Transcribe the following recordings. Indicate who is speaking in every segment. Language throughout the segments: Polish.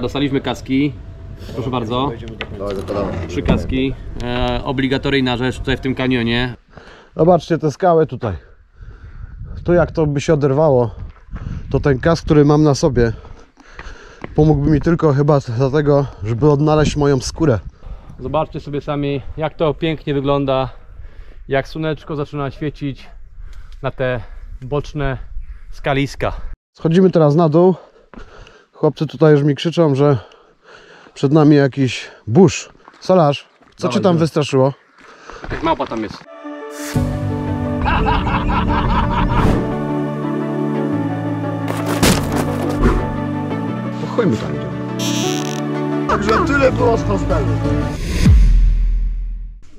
Speaker 1: Dostaliśmy kaski, proszę bardzo, 3 kaski, obligatoryjna rzecz tutaj w tym kanionie.
Speaker 2: Zobaczcie te skały tutaj. To jak to by się oderwało, to ten kask, który mam na sobie, pomógłby mi tylko chyba dlatego, żeby odnaleźć moją skórę.
Speaker 1: Zobaczcie sobie sami, jak to pięknie wygląda, jak słoneczko zaczyna świecić na te boczne skaliska.
Speaker 2: Schodzimy teraz na dół. Chłopcy tutaj już mi krzyczą, że przed nami jakiś burz. Solarz, co cię tam wystraszyło?
Speaker 1: Jak małpa tam jest.
Speaker 2: Pochujmy tam idzie. Także tyle było z hostelu.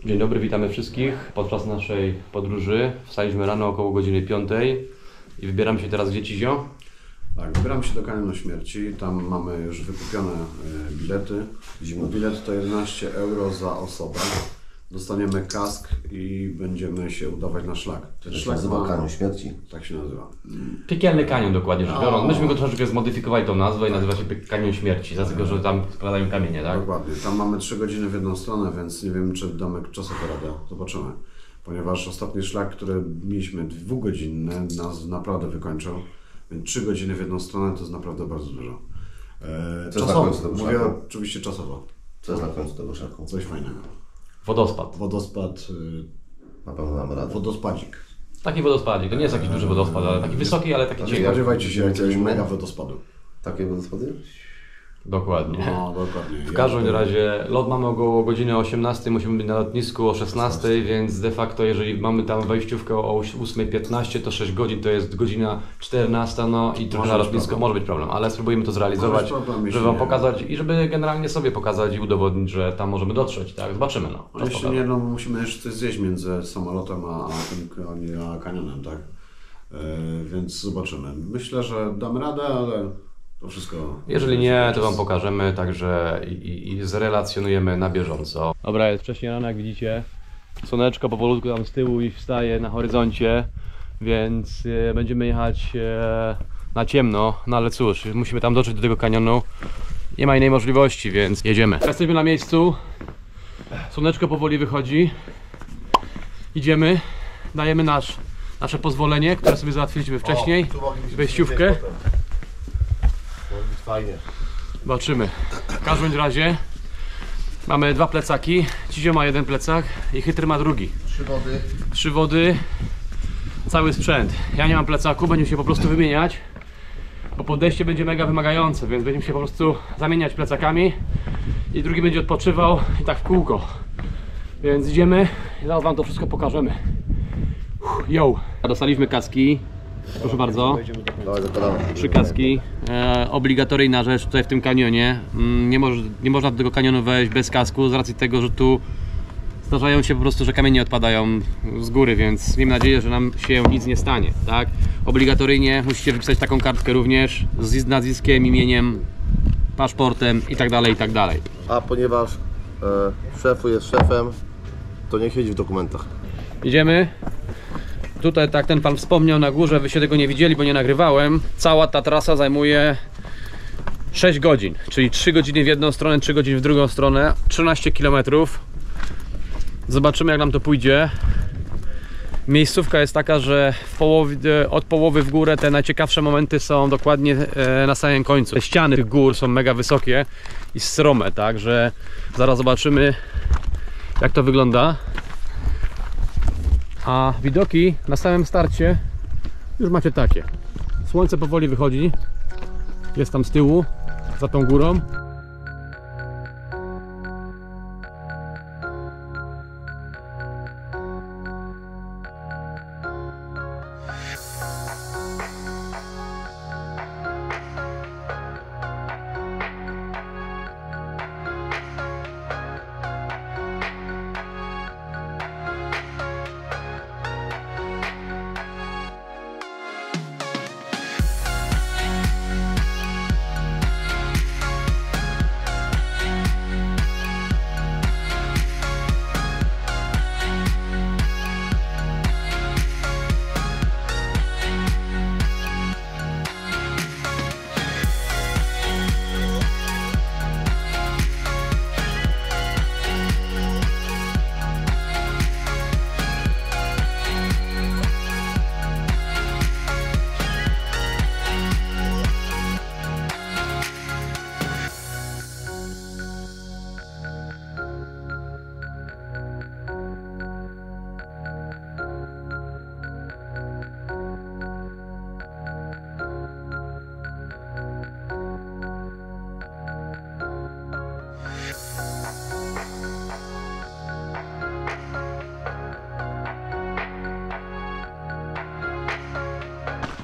Speaker 1: Dzień dobry, witamy wszystkich podczas naszej podróży. Wstaliśmy rano około godziny 5 i wybieramy się teraz gdzie, Cizio?
Speaker 2: Tak, wybieramy się do Kanionu Śmierci. Tam mamy już wykupione bilety. Bilet to 11 euro za osobę. Dostaniemy kask i będziemy się udawać na szlak.
Speaker 3: To się nazywa Kanion Śmierci.
Speaker 2: Tak się nazywa.
Speaker 1: Piekielny kanion, dokładnie rzecz biorąc. Myśmy go troszeczkę zmodyfikowali tą nazwę i nazywa się Kanion Śmierci, dlatego że tam spadają kamienie, tak?
Speaker 2: Dokładnie. Tam mamy 3 godziny w jedną stronę, więc nie wiem, czy damy czasowo radę. Zobaczymy. Ponieważ ostatni szlak, który mieliśmy 2-godzinny, nas naprawdę wykończył. Więc 3 godziny w jedną stronę to jest naprawdę bardzo dużo.
Speaker 3: Czasowo.
Speaker 2: Mówię oczywiście czasowo.
Speaker 3: Co jest na końcu tego szlaku?
Speaker 2: Coś fajnego.
Speaker 1: Wodospad.
Speaker 2: Wodospad,
Speaker 3: Na pewno damy radę.
Speaker 2: wodospadzik.
Speaker 1: Taki wodospadzik, to nie jest jakiś duży wodospad, ale taki wysoki, ale taki
Speaker 2: Nie
Speaker 1: cienki.
Speaker 2: spodziewajcie się jakiegoś mega wodospadu.
Speaker 3: Takie wodospady?
Speaker 1: Dokładnie.
Speaker 2: No, dokładnie.
Speaker 1: W każdym razie lot mamy około godziny 18, musimy być na lotnisku o 16, więc de facto jeżeli mamy tam wejściówkę o 8:15, to 6 godzin to jest godzina 14, no i trochę na lotnisku może być problem, ale spróbujemy to zrealizować, żeby Wam pokazać i żeby generalnie sobie pokazać i udowodnić, że tam możemy dotrzeć, tak? Zobaczymy, no.
Speaker 2: A jeśli nie, no musimy jeszcze coś zjeść między samolotem a kanionem, tak? Więc zobaczymy. Myślę, że damy radę, ale to wszystko...
Speaker 1: Jeżeli nie, to Wam pokażemy, także i zrelacjonujemy na bieżąco. Dobra, jest wcześniej rano, jak widzicie. Słoneczko powolutku tam z tyłu i wstaje na horyzoncie, więc będziemy jechać na ciemno, no ale cóż, musimy tam dotrzeć do tego kanionu. Nie ma innej możliwości, więc jedziemy. Jesteśmy na miejscu. Słoneczko powoli wychodzi. Idziemy, dajemy nasze pozwolenie, które sobie załatwiliśmy wcześniej. Wejściówkę.
Speaker 3: Fajnie.
Speaker 1: Zobaczymy. W każdym razie mamy 2 plecaki. Cizio ma 1 plecak i Chytry ma drugi.
Speaker 3: 3 wody.
Speaker 1: 3 wody, cały sprzęt. Ja nie mam plecaku, będziemy się po prostu wymieniać, bo podejście będzie mega wymagające, więc będziemy się po prostu zamieniać plecakami i drugi będzie odpoczywał i tak w kółko. Więc idziemy i zaraz Wam to wszystko pokażemy. Yo! Dostaliśmy kaski, proszę bardzo.
Speaker 3: Dawaj, zakładamy.
Speaker 1: 3 kaski, obligatoryjna rzecz tutaj w tym kanionie. Nie można do tego kanionu wejść bez kasku z racji tego, że tu zdarzają się po prostu, że kamienie odpadają z góry, więc miejmy nadzieję, że nam się nic nie stanie, tak? Obligatoryjnie musicie wypisać taką kartkę również z nazwiskiem, imieniem, paszportem i tak dalej, i tak dalej.
Speaker 3: A ponieważ szefu jest szefem, to nie siedzi w dokumentach.
Speaker 1: Idziemy. Tutaj, tak ten pan wspomniał, na górze, wy się tego nie widzieli, bo nie nagrywałem. Cała ta trasa zajmuje 6 godzin, czyli 3 godziny w jedną stronę, 3 godziny w drugą stronę, 13 km. Zobaczymy, jak nam to pójdzie. Miejscówka jest taka, że od połowy w górę te najciekawsze momenty są dokładnie na samym końcu. Te ściany tych gór są mega wysokie i strome, także zaraz zobaczymy, jak to wygląda. A widoki na samym starcie już macie takie. Słońce powoli wychodzi, jest tam z tyłu, za tą górą.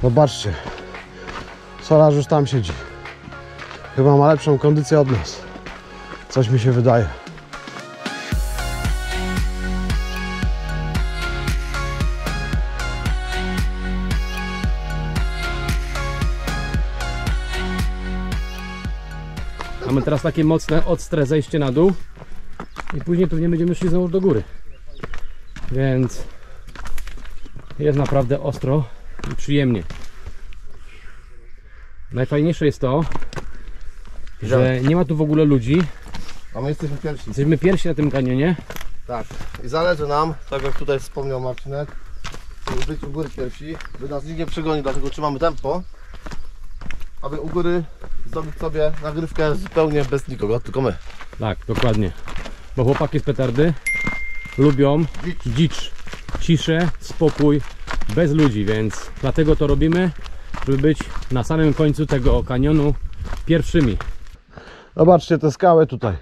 Speaker 2: Zobaczcie, Solarz już tam siedzi. Chyba ma lepszą kondycję od nas. Coś mi się wydaje.
Speaker 1: Mamy teraz takie mocne, ostre zejście na dół i później pewnie będziemy szli znowu do góry. Więc jest naprawdę ostro i przyjemnie. Najfajniejsze jest to, że nie ma tu w ogóle ludzi.
Speaker 3: A my jesteśmy pierwsi.
Speaker 1: Jesteśmy pierwsi na tym kanionie.
Speaker 3: Tak. I zależy nam, tak jak tutaj wspomniał Marcinek, być u góry pierwsi, by nas nikt nie przegonił, dlatego trzymamy tempo, aby u góry zrobić sobie nagrywkę zupełnie bez nikogo, tylko my.
Speaker 1: Tak, dokładnie. Bo chłopaki z petardy lubią dzicz, ciszę, spokój, bez ludzi, więc dlatego to robimy, żeby być na samym końcu tego kanionu pierwszymi.
Speaker 2: Zobaczcie te skały tutaj.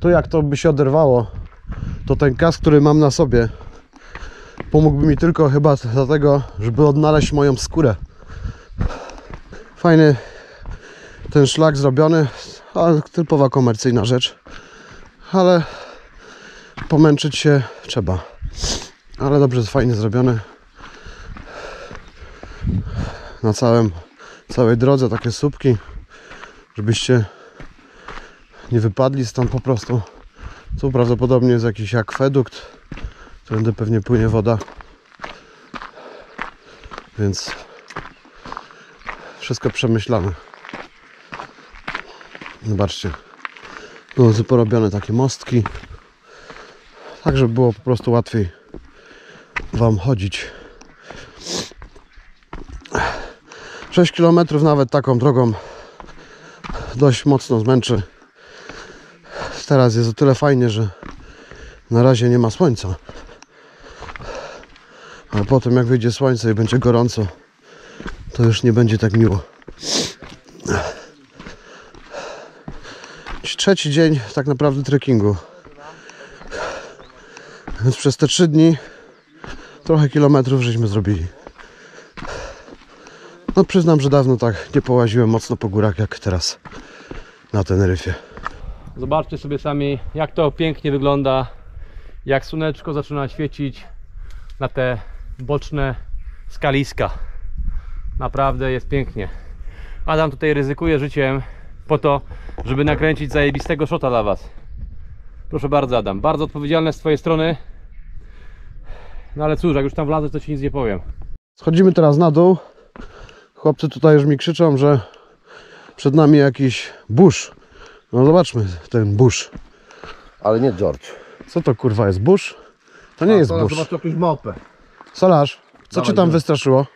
Speaker 2: Tu jak to by się oderwało, to ten kask, który mam na sobie, pomógłby mi tylko chyba dlatego, żeby odnaleźć moją skórę. Fajny ten szlak zrobiony, ale typowa komercyjna rzecz. Ale pomęczyć się trzeba. Ale dobrze, fajnie zrobiony. Na całej drodze takie słupki, żebyście nie wypadli stąd po prostu. Tu prawdopodobnie jest jakiś akwedukt, którędy pewnie płynie woda. Więc wszystko przemyślane. Zobaczcie. Tu są porobione takie mostki, tak żeby było po prostu łatwiej wam chodzić. 6 km nawet taką drogą dość mocno zmęczy. Teraz jest o tyle fajnie, że na razie nie ma słońca. Ale potem jak wyjdzie słońce i będzie gorąco, to już nie będzie tak miło. Trzeci dzień tak naprawdę trekkingu. Więc przez te 3 dni trochę kilometrów żeśmy zrobili. No przyznam, że dawno tak nie połaziłem mocno po górach jak teraz na Teneryfie.
Speaker 1: Zobaczcie sobie sami, jak to pięknie wygląda, jak słoneczko zaczyna świecić na te boczne skaliska. Naprawdę jest pięknie. Adam tutaj ryzykuje życiem po to, żeby nakręcić zajebistego shota dla was. Proszę bardzo, Adam, bardzo odpowiedzialne z twojej strony. No ale cóż, jak już tam wlazę, to ci nic nie powiem.
Speaker 2: Schodzimy teraz na dół. Chłopcy tutaj już mi krzyczą, że przed nami jakiś burz. No zobaczmy ten burz.
Speaker 3: Ale nie George.
Speaker 2: Co to kurwa jest burz? To nie jest burz.
Speaker 3: Zobacz jakąś małpę.
Speaker 2: Solarz, co
Speaker 3: Dawaj,
Speaker 2: cię tam
Speaker 3: George.
Speaker 2: wystraszyło?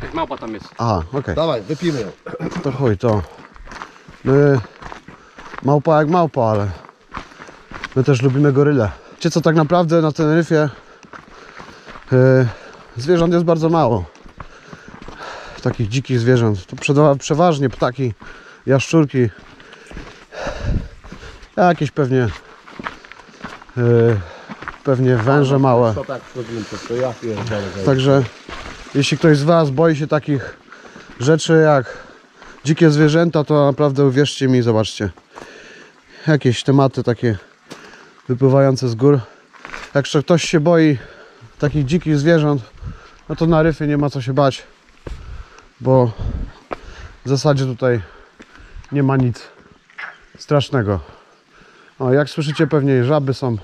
Speaker 1: Jak małpa tam jest.
Speaker 2: Aha, okej.
Speaker 3: Dawaj, wypijmy ją.
Speaker 2: To chuj, to my małpa jak małpa, ale my też lubimy goryle. Wiecie co, tak naprawdę na Teneryfie zwierząt jest bardzo mało. Takich dzikich zwierząt. To przeważnie ptaki, jaszczurki, jakieś pewnie węże małe.
Speaker 3: To tak wchodzimy przez to, ja pierdolę.
Speaker 2: Także jeśli ktoś z was boi się takich rzeczy jak dzikie zwierzęta, to naprawdę uwierzcie mi, zobaczcie. Jakieś tematy takie wypływające z gór. Jak ktoś się boi takich dzikich zwierząt, no to na Ryfie nie ma co się bać, bo w zasadzie tutaj nie ma nic strasznego. O, jak słyszycie, pewnie żaby są.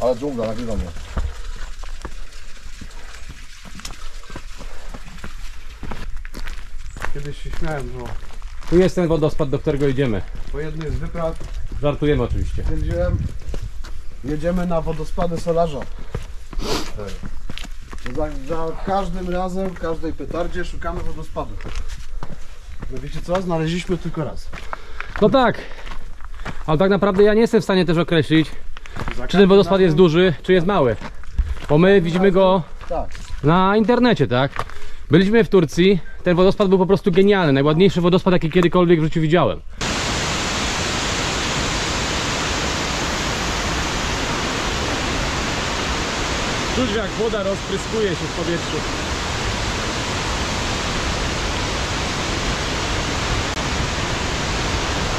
Speaker 3: Ale dżungla, nagrywam ją.
Speaker 2: Kiedyś się śmiałem, że
Speaker 1: Tu jest ten wodospad, do którego idziemy.
Speaker 2: po jednej z wypraw
Speaker 1: Żartujemy oczywiście.
Speaker 2: stwierdziłem, jedziemy na wodospady Solarza. Za każdym razem, w każdej petardzie szukamy wodospadu. No wiecie co? Znaleźliśmy tylko raz.
Speaker 1: No tak, ale tak naprawdę ja nie jestem w stanie też określić, czy ten wodospad jest duży, czy jest mały. Bo my widzimy go
Speaker 2: Tak.
Speaker 1: na internecie, tak? Byliśmy w Turcji, ten wodospad był po prostu genialny, najładniejszy wodospad, jaki kiedykolwiek w życiu widziałem. Czuć, jak woda rozpryskuje się w powietrzu.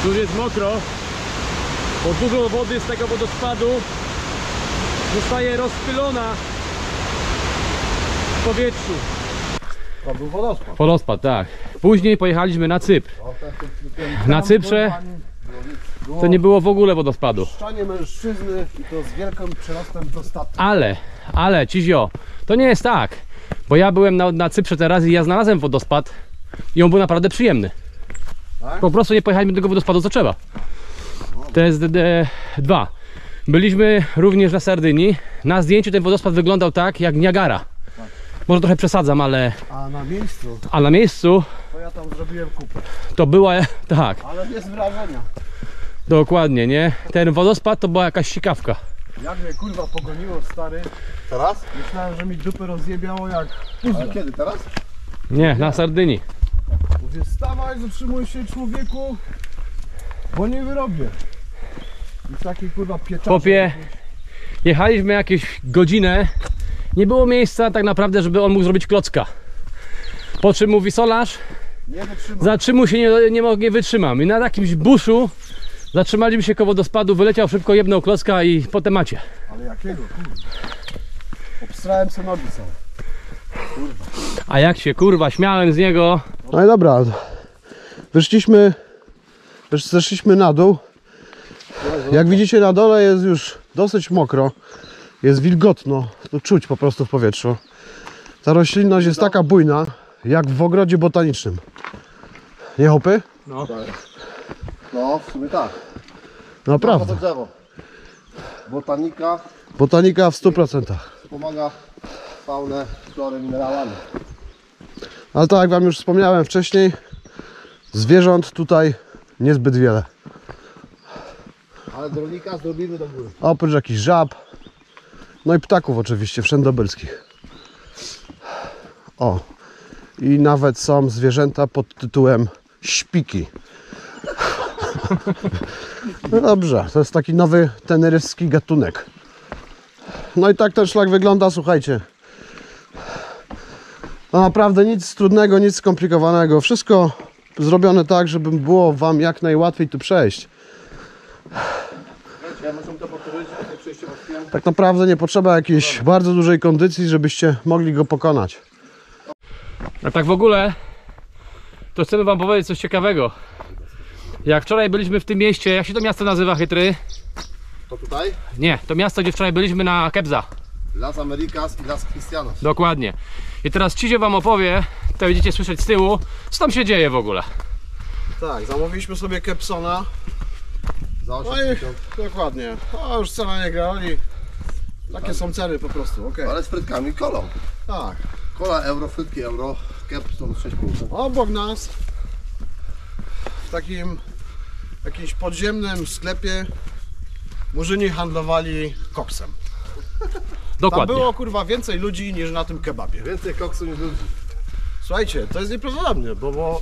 Speaker 1: Tu już jest mokro, bo dużo wody z tego wodospadu zostaje rozpylona w powietrzu.
Speaker 3: To był wodospad.
Speaker 1: Wodospad, tak. Później pojechaliśmy na Cypr. Na Cyprze to nie było w ogóle wodospadu.
Speaker 3: Szczanie mężczyzny i to z wielkim przyrostem dostatku.
Speaker 1: Ale Cizio, to nie jest tak. Bo ja byłem na Cyprze teraz i ja znalazłem wodospad i on był naprawdę przyjemny.
Speaker 3: Tak?
Speaker 1: Po prostu nie pojechaliśmy do tego wodospadu co trzeba. To jest dwa. Byliśmy również na Sardynii. Na zdjęciu ten wodospad wyglądał tak jak Niagara. Może trochę przesadzam, ale...
Speaker 3: A na miejscu
Speaker 1: to
Speaker 3: ja tam zrobiłem kupę.
Speaker 1: to była... Tak,
Speaker 3: Ale jest wrażenia.
Speaker 1: dokładnie, nie? Ten wodospad to była jakaś sikawka.
Speaker 4: Jak mnie kurwa pogoniło, stary.
Speaker 3: Teraz?
Speaker 4: Myślałem, że mi dupę rozjebiało jak
Speaker 3: Ale kiedy? Teraz?
Speaker 1: Nie, na Sardynii.
Speaker 4: mówię, wstawaj, zatrzymuj się człowieku, bo nie wyrobię. I taki kurwa pieczarze.
Speaker 1: Popie, jechaliśmy jakieś godzinę. Nie było miejsca tak naprawdę, żeby on mógł zrobić klocka. Po czym mówi solarz,
Speaker 4: Nie wytrzymam.
Speaker 1: zatrzymuj się, nie wytrzymam. I na jakimś buszu zatrzymaliśmy się koło wodospadu, wyleciał szybko, jebnął klocka i po temacie.
Speaker 4: Ale jakiego kurwa? Obstrałem sobie nogi całe.
Speaker 1: A jak się kurwa śmiałem z niego.
Speaker 2: No i dobra, zeszliśmy na dół. Jak widzicie, na dole jest już dosyć mokro, jest wilgotno, to czuć po prostu w powietrzu. Ta roślinność jest taka bujna, jak w ogrodzie botanicznym. Nie, chłopy?
Speaker 1: No.
Speaker 3: No, w sumie tak.
Speaker 2: Naprawdę.
Speaker 3: Drzewo. Botanika
Speaker 2: Botanika w 100%.
Speaker 3: pomaga faunę, florę, minerałami.
Speaker 2: Ale tak jak wam już wspomniałem wcześniej, zwierząt tutaj niezbyt wiele.
Speaker 3: Ale dronika zrobimy do góry.
Speaker 2: Oprócz jakichś żab, no i ptaków oczywiście, wszędobylskich. O, i nawet są zwierzęta pod tytułem śpiki. No dobrze, to jest taki nowy teneryjski gatunek. No i tak ten szlak wygląda, słuchajcie. No naprawdę nic trudnego, nic skomplikowanego. Wszystko zrobione tak, żeby było wam jak najłatwiej tu przejść.
Speaker 3: Ja muszę to powtórzyć, jak przejście pod
Speaker 2: Tak naprawdę nie potrzeba jakiejś bardzo dużej kondycji, żebyście mogli go pokonać.
Speaker 1: A tak w ogóle to chcemy wam powiedzieć coś ciekawego. Jak wczoraj byliśmy w tym mieście, jak się to miasto nazywa, chytry?
Speaker 3: To tutaj
Speaker 1: Nie, to miasto, gdzie wczoraj byliśmy na Kebza.
Speaker 3: Las Americas i Las Cristianos.
Speaker 1: Dokładnie. I teraz Cizio wam opowie, to będziecie słyszeć z tyłu, co tam się dzieje w ogóle.
Speaker 2: Tak, zamówiliśmy sobie Kepsona.
Speaker 3: Za
Speaker 2: No
Speaker 3: 80.
Speaker 2: i dokładnie. O, już cena nie grali. Takie są ceny po prostu, okej.
Speaker 3: Ale z frytkami i kolą.
Speaker 2: Tak.
Speaker 3: Kola euro, frytki euro, kep są 6,5.
Speaker 2: Obok nas, w takim jakimś podziemnym sklepie, murzyni handlowali koksem. Tam
Speaker 1: Dokładnie.
Speaker 2: było kurwa więcej ludzi niż na tym kebabie.
Speaker 3: Więcej koksu niż ludzi.
Speaker 2: Słuchajcie, to jest nieprawdopodobne, bo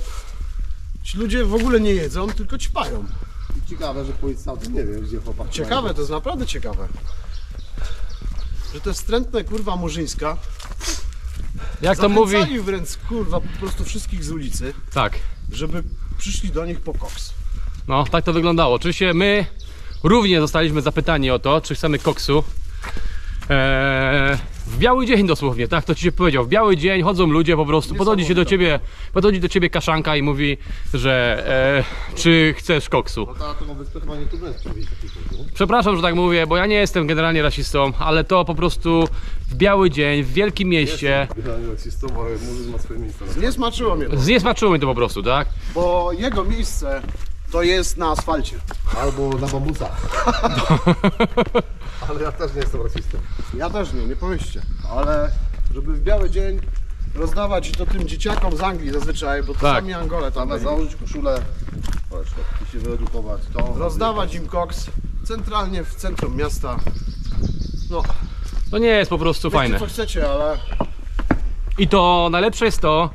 Speaker 2: ci ludzie w ogóle nie jedzą, tylko ćpają.
Speaker 3: I ciekawe, że policja nie wie, gdzie chłopak.
Speaker 2: Ciekawe, to jest naprawdę ciekawe. Że to jest wstrętne kurwa murzyńska.
Speaker 1: Jak to mówi?
Speaker 2: Zachęcali wręcz kurwa po prostu wszystkich z ulicy,
Speaker 1: Tak.
Speaker 2: żeby przyszli do nich po koks.
Speaker 1: No, tak to wyglądało. Oczywiście my również zostaliśmy zapytani o to, czy chcemy koksu. W biały dzień dosłownie, tak to ci się powiedział. W biały dzień chodzą ludzie po prostu, podchodzi do ciebie kaszanka i mówi, że czy chcesz koksu.
Speaker 3: No to ma być chyba nie trudno jest przywieźć takich ludzi.
Speaker 1: Przepraszam, że tak mówię, bo ja nie jestem generalnie rasistą, ale to po prostu w biały dzień, w wielkim mieście,
Speaker 3: Generalnie rasistą, ale murzyn ma swoje miejsce.
Speaker 2: Nie smaczyło mnie to,
Speaker 1: zniesmaczyło mi to po prostu, tak?
Speaker 2: bo jego miejsce to jest na asfalcie.
Speaker 3: Albo na bambusach. Ale ja też nie jestem rasistą.
Speaker 2: Ja też nie pomyślcie, ale żeby w biały dzień rozdawać to tym dzieciakom z Anglii zazwyczaj, bo to
Speaker 1: Tak.
Speaker 2: sami Angole tam
Speaker 3: Zamiast
Speaker 2: byli.
Speaker 3: założyć koszulę, i się wyedukować, to...
Speaker 2: Rozdawać im koks centralnie w centrum miasta. No,
Speaker 1: To nie jest po prostu
Speaker 2: wiecie
Speaker 1: fajne.
Speaker 2: co chcecie, ale
Speaker 1: I to najlepsze jest to,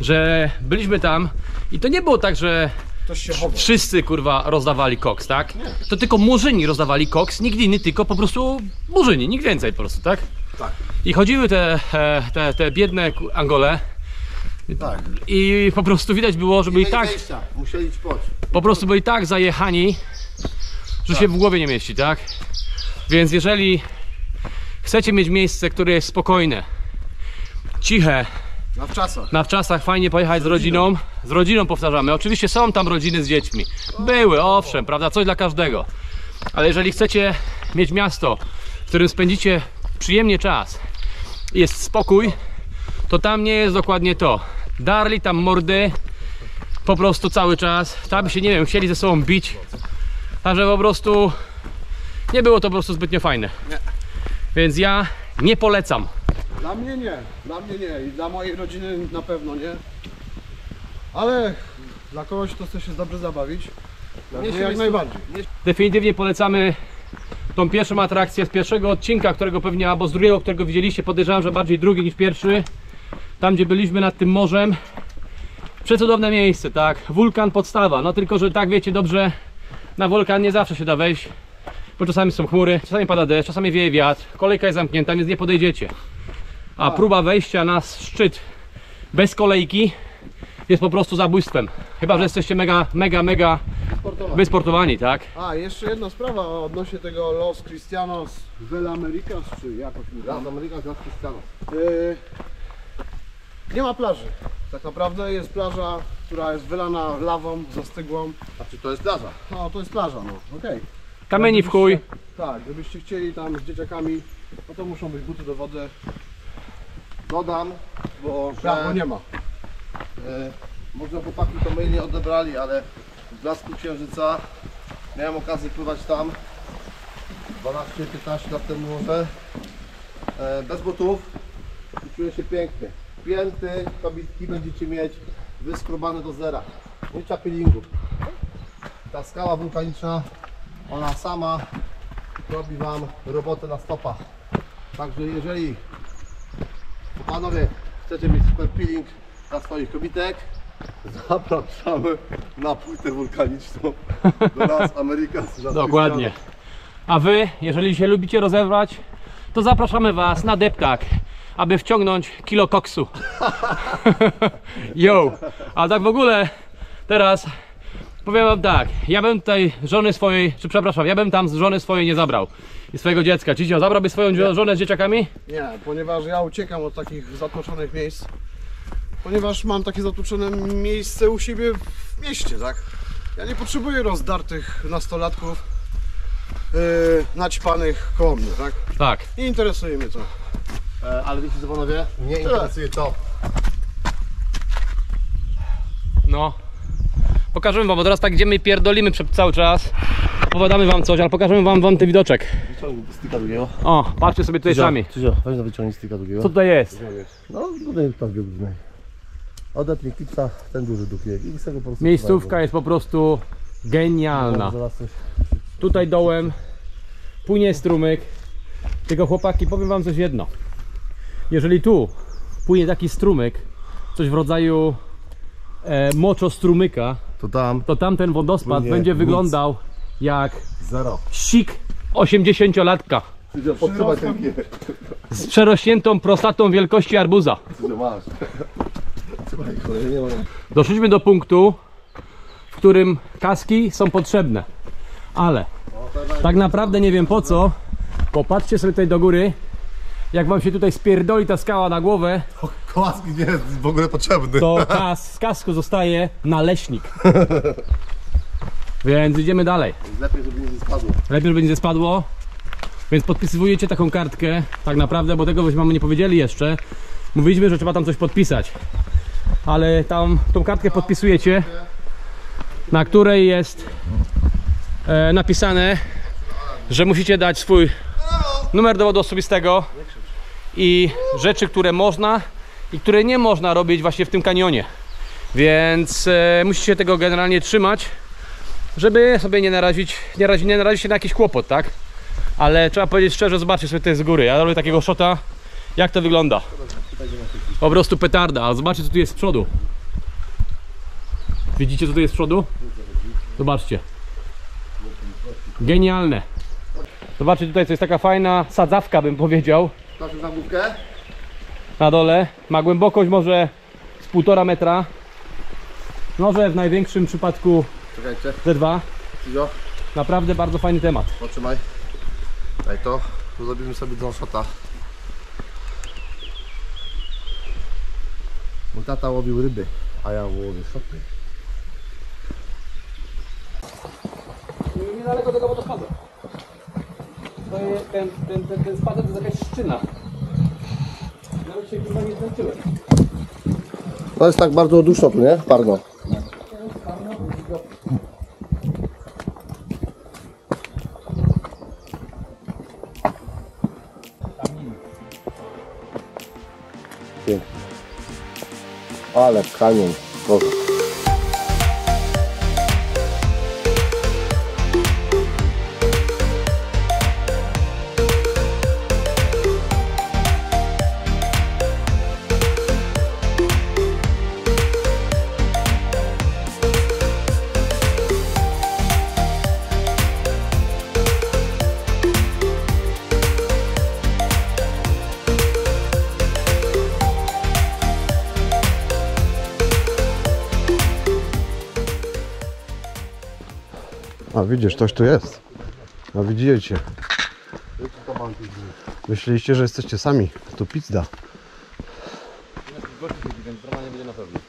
Speaker 1: że byliśmy tam i to nie było tak, że
Speaker 2: ktoś się chowa.
Speaker 1: wszyscy kurwa rozdawali koks, tak? To tylko murzyni rozdawali koks, nikt inny, tylko po prostu murzyni, nikt więcej po prostu, tak?
Speaker 2: Tak.
Speaker 1: I chodziły te biedne Angole
Speaker 2: Tak.
Speaker 1: i po prostu widać było, żeby i
Speaker 3: I
Speaker 1: tak...
Speaker 3: wejścia, musieli ćpoć.
Speaker 1: po prostu byli tak zajechani, że się w głowie nie mieści, tak? Więc jeżeli chcecie mieć miejsce, które jest spokojne, ciche, na wczasach, fajnie pojechać z rodziną powtarzamy. Oczywiście są tam rodziny z dziećmi, były, owszem, prawda, coś dla każdego. Ale jeżeli chcecie mieć miasto, w którym spędzicie przyjemnie czas, jest spokój, to tam nie jest dokładnie to. Darli tam mordy po prostu cały czas, tam się, nie wiem, chcieli ze sobą bić, a że po prostu nie było to po prostu zbytnio fajne.
Speaker 4: Nie.
Speaker 1: Więc ja nie polecam.
Speaker 4: Dla mnie nie i dla mojej rodziny na pewno nie. Ale dla kogoś, kto chce się dobrze zabawić, dla mnie jak najbardziej.
Speaker 1: Definitywnie polecamy tą pierwszą atrakcję z pierwszego odcinka, którego pewnie, albo z drugiego, którego widzieliście, podejrzewam, że bardziej drugi niż pierwszy. Tam, gdzie byliśmy nad tym morzem. Przecudowne miejsce, tak? Wulkan podstawa, no tylko, że tak wiecie dobrze, na wulkan nie zawsze się da wejść, bo czasami są chmury, czasami pada deszcz, czasami wieje wiatr, kolejka jest zamknięta, więc nie podejdziecie. A próba wejścia na szczyt bez kolejki jest po prostu zabójstwem. Chyba że jesteście mega wysportowani, tak?
Speaker 4: A, jeszcze jedna sprawa odnośnie tego Los Cristianos Vela Americas, czy jakoś mi
Speaker 3: Las Americas, Las Cristianos.
Speaker 4: Nie ma plaży. Tak naprawdę jest plaża, która jest wylana lawą, zastygłą.
Speaker 3: A czy to jest plaża?
Speaker 4: No, to jest plaża, no, okej.
Speaker 1: Kamieni w chuj.
Speaker 4: Tak, gdybyście chcieli tam z dzieciakami, no to muszą być buty do wody,
Speaker 3: Dodam, bo
Speaker 4: bo nie ma.
Speaker 3: może chłopaki to my nie odebrali, ale w blasku księżyca miałem okazję pływać tam 12-15 lat temu może bez butów i czuję się pięknie. Pięty, kobitki będziecie mieć wyskrobane do zera. Nie trzeba peelingu. Ta skała wulkaniczna, ona sama robi wam robotę na stopach. Także jeżeli panowie chcecie mieć super peeling dla swoich kobitek, zapraszamy na płytę wulkaniczną do Las Americas.
Speaker 1: Dokładnie. A wy, jeżeli się lubicie rozebrać, to zapraszamy was na deptak, aby wciągnąć kilo koksu. Yo! A tak w ogóle teraz powiem wam tak, ja bym tutaj żony swojej, czy przepraszam, ja bym tam z żony swojej nie zabrał i swojego dziecka. Cicio, zabrałbyś swoją żonę z dzieciakami?
Speaker 4: Nie, ponieważ ja uciekam od takich zatłoczonych miejsc. Ponieważ mam takie zatłoczone miejsce u siebie w mieście, tak? Ja nie potrzebuję rozdartych nastolatków, naćpanych koło mnie, tak?
Speaker 1: Tak.
Speaker 4: Nie interesuje mnie to.
Speaker 3: Ale wiecie co panowie? Mnie interesuje to.
Speaker 1: No. Pokażemy wam, bo teraz tak idziemy i pierdolimy cały czas. Opowiadamy wam coś, ale pokażemy wam ten widoczek.
Speaker 3: Wyciągnij styka drugiego.
Speaker 1: O, patrzcie sobie tutaj sami.
Speaker 3: Cyzio, weź na wyciągnij styka drugiego.
Speaker 1: Co tutaj jest?
Speaker 3: No, tutaj pas biegłej. Odetnij klipsa, ten duży dupiek i z tego po prostu...
Speaker 1: Miejscówka jest po prostu genialna.
Speaker 3: Zaraz coś...
Speaker 1: Tutaj dołem płynie strumyk. Tylko chłopaki, powiem wam coś jedno. Jeżeli tu płynie taki strumyk, coś w rodzaju moczostrumyka, to tamten wodospad
Speaker 3: Płynie
Speaker 1: będzie
Speaker 3: nic.
Speaker 1: wyglądał jak
Speaker 3: Zero.
Speaker 1: sik 80-latka
Speaker 3: Cyzio, podsuwaj ten pies.
Speaker 1: z przerośniętą prostatą wielkości arbuza.
Speaker 3: Cyzio, masz. Słuchaj, kolejnie mam.
Speaker 1: Doszliśmy do punktu, w którym kaski są potrzebne, ale tak naprawdę nie wiem po co. Popatrzcie sobie tutaj do góry, jak wam się tutaj spierdoli ta skała na głowę,
Speaker 3: Kołaski nie jest w ogóle potrzebny.
Speaker 1: to z kasku zostaje naleśnik. Więc idziemy dalej.
Speaker 3: Lepiej, żeby nie spadło.
Speaker 1: Lepiej, żeby nie spadło. Więc podpisujecie taką kartkę, tak naprawdę, bo tego byśmy wam nie powiedzieli jeszcze. Mówiliśmy, że trzeba tam coś podpisać. Ale tam tą kartkę podpisujecie, na której jest napisane, że musicie dać swój numer dowodu osobistego i rzeczy, które można i które nie można robić właśnie w tym kanionie. Więc musicie tego generalnie trzymać, żeby sobie nie narazić się na jakiś kłopot, tak? Ale trzeba powiedzieć szczerze, zobaczcie sobie tutaj z góry. Ja robię takiego shota, jak to wygląda. Po prostu petarda, ale zobaczcie co tu jest z przodu. Widzicie co tu jest z przodu? Zobaczcie. Genialne. Zobaczcie tutaj, co jest taka fajna sadzawka, bym powiedział.
Speaker 3: Patrz na główkę.
Speaker 1: Na dole. Ma głębokość może z 1,5 metra. Może w największym przypadku
Speaker 3: Czekajcie,
Speaker 1: te dwa.
Speaker 3: Igo,
Speaker 1: Naprawdę bardzo fajny temat.
Speaker 3: potrzymaj. Daj to, zrobimy sobie do shota. Bo tata łowił ryby, a ja łowię szoty.
Speaker 1: Niedaleko tego wodospadu. Ten spadek to jest jakaś szczyna. Nawet się chyba nie zmęczyłem.
Speaker 3: To jest tak bardzo dłuższo tu, nie? Parno. Pięknie. Ale kanion. Boże.
Speaker 2: A widzisz, ktoś tu jest. A widzicie. Myśleliście, że jesteście sami. Tu pizda.
Speaker 1: Więc normalnie będzie na pewno.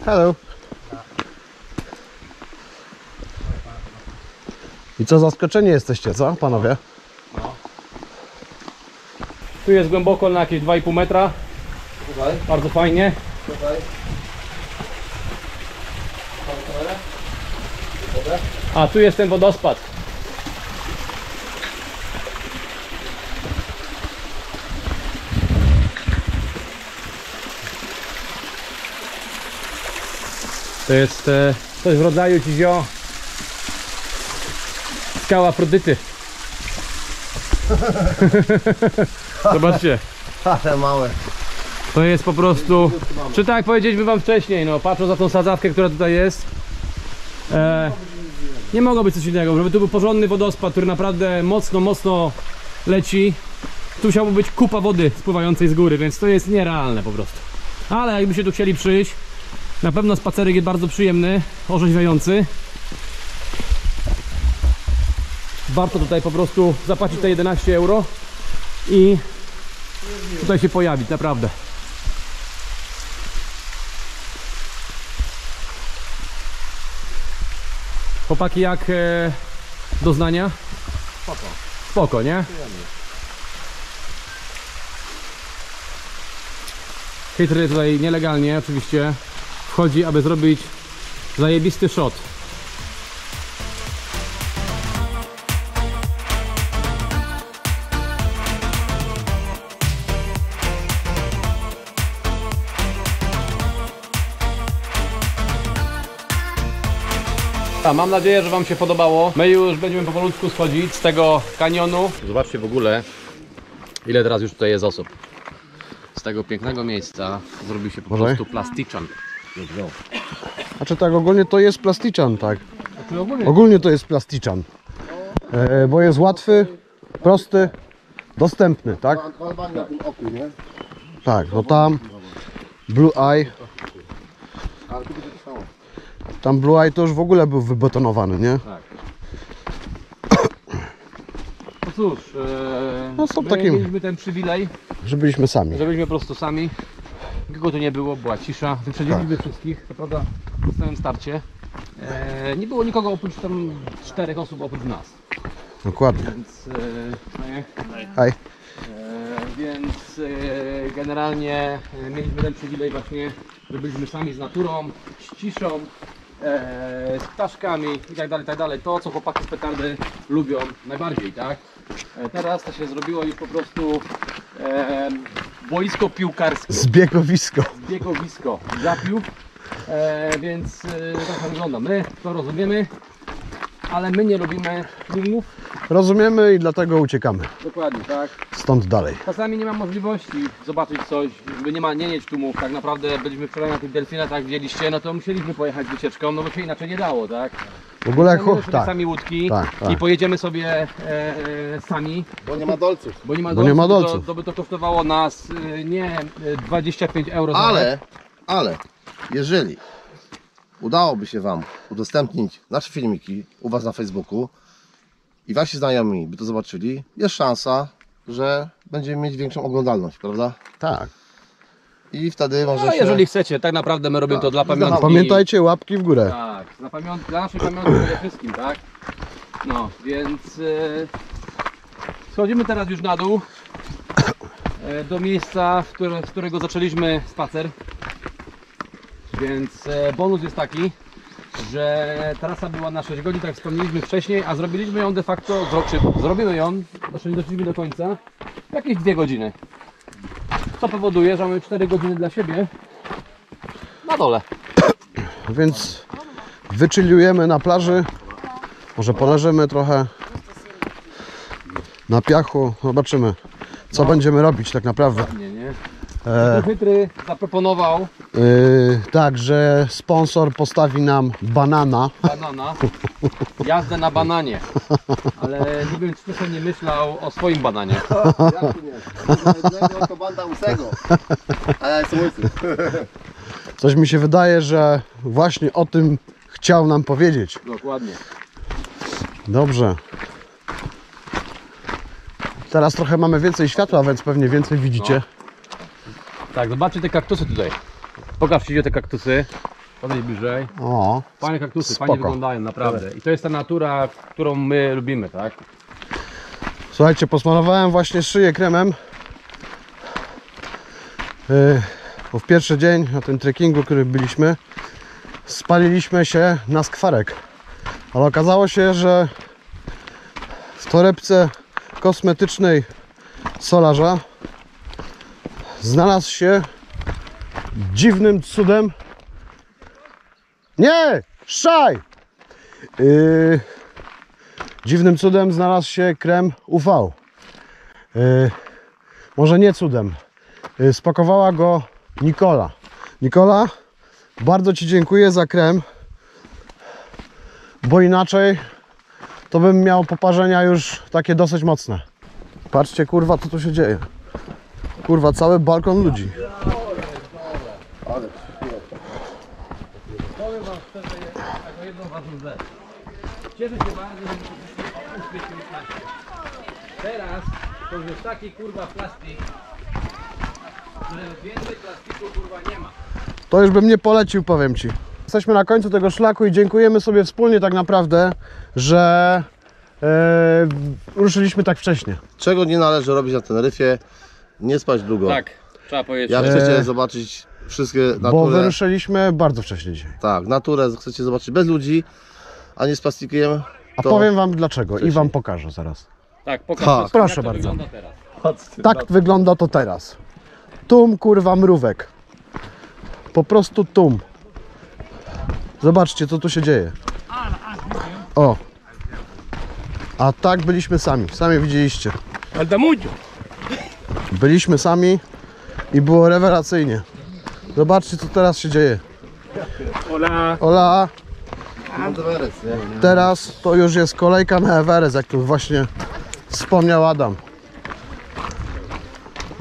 Speaker 2: Hello. I co, zaskoczeni jesteście, co panowie?
Speaker 1: Tu jest głęboko na jakieś 2,5 metra.
Speaker 3: Tutaj,
Speaker 1: Bardzo fajnie.
Speaker 3: tutaj.
Speaker 1: A tu jest ten wodospad. To jest coś w rodzaju Cizio skała Afrodyty. Zobaczcie.
Speaker 3: Ale małe.
Speaker 1: To jest po prostu, czy tak jak powiedzieliśmy wam wcześniej, no patrząc na tą sadzawkę, która tutaj jest, nie mogło być coś innego, żeby tu był porządny wodospad, który naprawdę mocno leci. Tu musiało być kupa wody spływającej z góry, więc to jest nierealne po prostu. Ale jakby się tu chcieli przyjść, na pewno spacerek jest bardzo przyjemny, orzeźwiający. Warto tutaj po prostu zapłacić te 11 euro i tutaj się pojawić, naprawdę. Chłopaki, jak doznania? Spoko, nie? Chytry tutaj nielegalnie oczywiście wchodzi, aby zrobić zajebisty shot. Mam nadzieję, że wam się podobało. My już będziemy powolutku schodzić z tego kanionu. Zobaczcie w ogóle, ile teraz już tutaj jest osób. Z tego pięknego miejsca zrobił się po prostu plasticzan.
Speaker 2: Znaczy tak, ogólnie to jest plasticzan, tak. Ogólnie to jest plasticzan. Bo jest łatwy, prosty, dostępny, tak?
Speaker 3: Albania na tym oku, nie?
Speaker 2: Tak, no tam Blue Eye.
Speaker 3: Ale tu będzie to samo.
Speaker 2: Tam Blue Eye to już w ogóle był wybetonowany, nie?
Speaker 1: Tak. No cóż,
Speaker 2: No są
Speaker 1: my
Speaker 2: takie-
Speaker 1: mieliśmy ten przywilej,
Speaker 2: Że byliśmy sami.
Speaker 1: że byliśmy po prostu sami. Nikogo tu nie było, była cisza. Wyprzedziliśmy wszystkich, to prawda, w samym starcie. Nie było nikogo oprócz tam 4 osób oprócz nas.
Speaker 2: Dokładnie.
Speaker 1: Więc, no nie?
Speaker 2: Hej.
Speaker 1: Więc generalnie mieliśmy ten przywilej właśnie, że byliśmy sami z naturą, z ciszą, z ptaszkami i tak dalej, to co chłopaki z petardy lubią najbardziej, tak? Teraz to się zrobiło już po prostu boisko piłkarskie,
Speaker 2: Zbiegowisko.
Speaker 1: biegowisko dla piłk, więc tak to wygląda. My to rozumiemy, ale my nie lubimy filmów.
Speaker 4: rozumiemy i dlatego uciekamy
Speaker 1: Dokładnie, tak.
Speaker 4: stąd dalej.
Speaker 1: Czasami nie mam możliwości zobaczyć coś, żeby nie mieć tłumów. Tak naprawdę byliśmy wczoraj na tych delfinach, tak widzieliście, no to musieliśmy pojechać wycieczką, no bo się inaczej nie dało, tak?
Speaker 4: W ogóle
Speaker 1: Zajmiemy sobie
Speaker 4: tak,
Speaker 1: sami łódki
Speaker 4: tak.
Speaker 1: i pojedziemy sobie sami,
Speaker 3: Bo nie ma dolców.
Speaker 1: bo nie ma
Speaker 4: Bo nie ma
Speaker 1: dolców,
Speaker 4: dolców.
Speaker 1: to by to kosztowało nas nie 25 euro za
Speaker 3: Ale, jeżeli udałoby się Wam udostępnić nasze filmiki u Was na Facebooku i Wasi znajomi by to zobaczyli, jest szansa, że będziemy mieć większą oglądalność, prawda?
Speaker 4: tak.
Speaker 3: I wtedy może
Speaker 1: No,
Speaker 3: się...
Speaker 1: jeżeli chcecie, tak naprawdę my robimy to dla pamiątki.
Speaker 4: Pamiętajcie, łapki w górę.
Speaker 1: Tak, dla naszej pamiątki przede wszystkim, tak? No, więc schodzimy teraz już na dół do miejsca, z którego zaczęliśmy spacer. Więc bonus jest taki, że trasa była na 6 godzin, tak jak wspomnieliśmy wcześniej, a zrobiliśmy ją de facto, zrobimy ją, znaczy nie doszliśmy do końca, jakieś 2 godziny. Co powoduje, że mamy 4 godziny dla siebie na dole.
Speaker 4: Więc wychillujemy na plaży. Może poleżymy trochę na piachu. Zobaczymy, co będziemy robić tak naprawdę.
Speaker 1: Nie. Chytry zaproponował
Speaker 4: Tak, że sponsor postawi nam banana.
Speaker 1: banana, jazdę na bananie, ale nie wiem, czy ktoś nie myślał o swoim bananie.
Speaker 3: Jak tu nie? To banda łysego. A ja jestem łysy.
Speaker 4: Coś mi się wydaje, że właśnie o tym chciał nam powiedzieć.
Speaker 1: Dokładnie.
Speaker 4: Dobrze. Teraz trochę mamy więcej światła, więc pewnie więcej widzicie.
Speaker 1: Tak, zobaczcie te kaktusy tutaj. Pokażcie te kaktusy. Podejdź bliżej.
Speaker 4: O,
Speaker 1: Fajne kaktusy,
Speaker 4: Spoko.
Speaker 1: fajnie wyglądają, naprawdę. I to jest ta natura, którą my lubimy, tak?
Speaker 4: słuchajcie, posmarowałem właśnie szyję kremem. Bo w pierwszy dzień na tym trekkingu, który byliśmy, spaliliśmy się na skwarek. Ale okazało się, że w torebce kosmetycznej solarza znalazł się dziwnym cudem. Nie! Szaj! Dziwnym cudem znalazł się krem UV. Może nie cudem. Spakowała go Nikola. Nikola, bardzo Ci dziękuję za krem, bo inaczej to bym miał poparzenia już takie dosyć mocne. Patrzcie, kurwa, co tu się dzieje. Kurwa, cały balkon ludzi.
Speaker 1: Powiem wam szczerze, jako jedną ważną rzecz. Cieszę się bardzo, że jesteśmy 15. Teraz to już jest taki kurwa plastik, że więcej plastiku kurwa nie ma.
Speaker 4: To już bym nie polecił, powiem Ci. Jesteśmy na końcu tego szlaku i dziękujemy sobie wspólnie tak naprawdę, że ruszyliśmy tak wcześnie.
Speaker 3: Czego nie należy robić na Teneryfie? Nie spać długo.
Speaker 1: Tak, trzeba powiedzieć.
Speaker 3: Jak chcecie zobaczyć wszystkie
Speaker 4: Bo
Speaker 3: naturę,
Speaker 4: wyruszyliśmy bardzo wcześnie dzisiaj.
Speaker 3: tak, naturę chcecie zobaczyć bez ludzi, a nie z plastikiem,
Speaker 4: A
Speaker 3: to
Speaker 4: powiem Wam dlaczego i Wam pokażę zaraz.
Speaker 1: Tak, pokaż
Speaker 3: Tak.
Speaker 1: wszystkim,
Speaker 4: Proszę
Speaker 1: jak to
Speaker 4: bardzo.
Speaker 1: wygląda teraz.
Speaker 4: Tak wygląda to teraz. Tum, kurwa, mrówek. Po prostu tum. Zobaczcie, co tu się dzieje. O. A tak byliśmy sami. Sami widzieliście. Byliśmy sami i było rewelacyjnie. Zobaczcie, co teraz się dzieje. Ola.
Speaker 3: Everest, nie?
Speaker 4: Teraz to już jest kolejka na Everest, jak tu właśnie wspomniał Adam.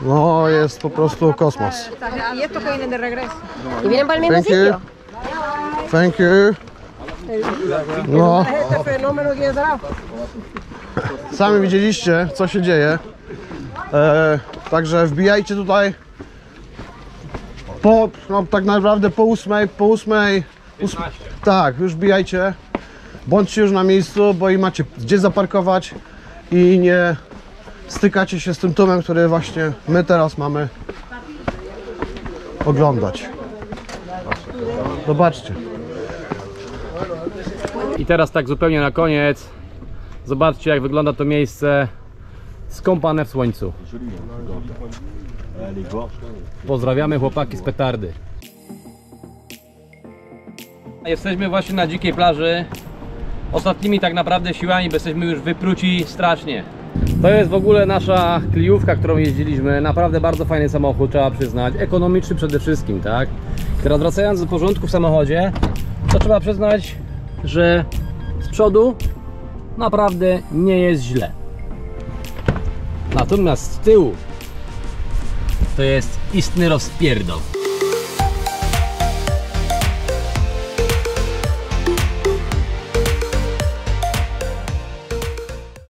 Speaker 4: No, jest po prostu kosmos.
Speaker 5: Y estos que vienen de regreso. ¿Y vienen para el mismo
Speaker 4: Thank you.
Speaker 5: sitio?
Speaker 4: Thank you. No,
Speaker 5: Este fenómeno quién será.
Speaker 4: sami widzieliście, co się dzieje. Także wbijajcie tutaj no, tak naprawdę po ósmej. Tak, już wbijajcie. Bądźcie już na miejscu, bo i macie gdzie zaparkować i nie stykacie się z tym tłumem, który właśnie my teraz mamy oglądać. Zobaczcie.
Speaker 1: I teraz tak zupełnie na koniec. Zobaczcie, jak wygląda to miejsce skąpane w słońcu. Pozdrawiamy chłopaki z petardy. Jesteśmy właśnie na dzikiej plaży. ostatnimi tak naprawdę siłami, bo jesteśmy już wypruci strasznie. To jest w ogóle nasza Cliówka, którą jeździliśmy. Naprawdę bardzo fajny samochód, trzeba przyznać. Ekonomiczny przede wszystkim, tak? Teraz wracając do porządku w samochodzie, to trzeba przyznać, że z przodu naprawdę nie jest źle. Natomiast z tyłu to jest istny rozpierdol.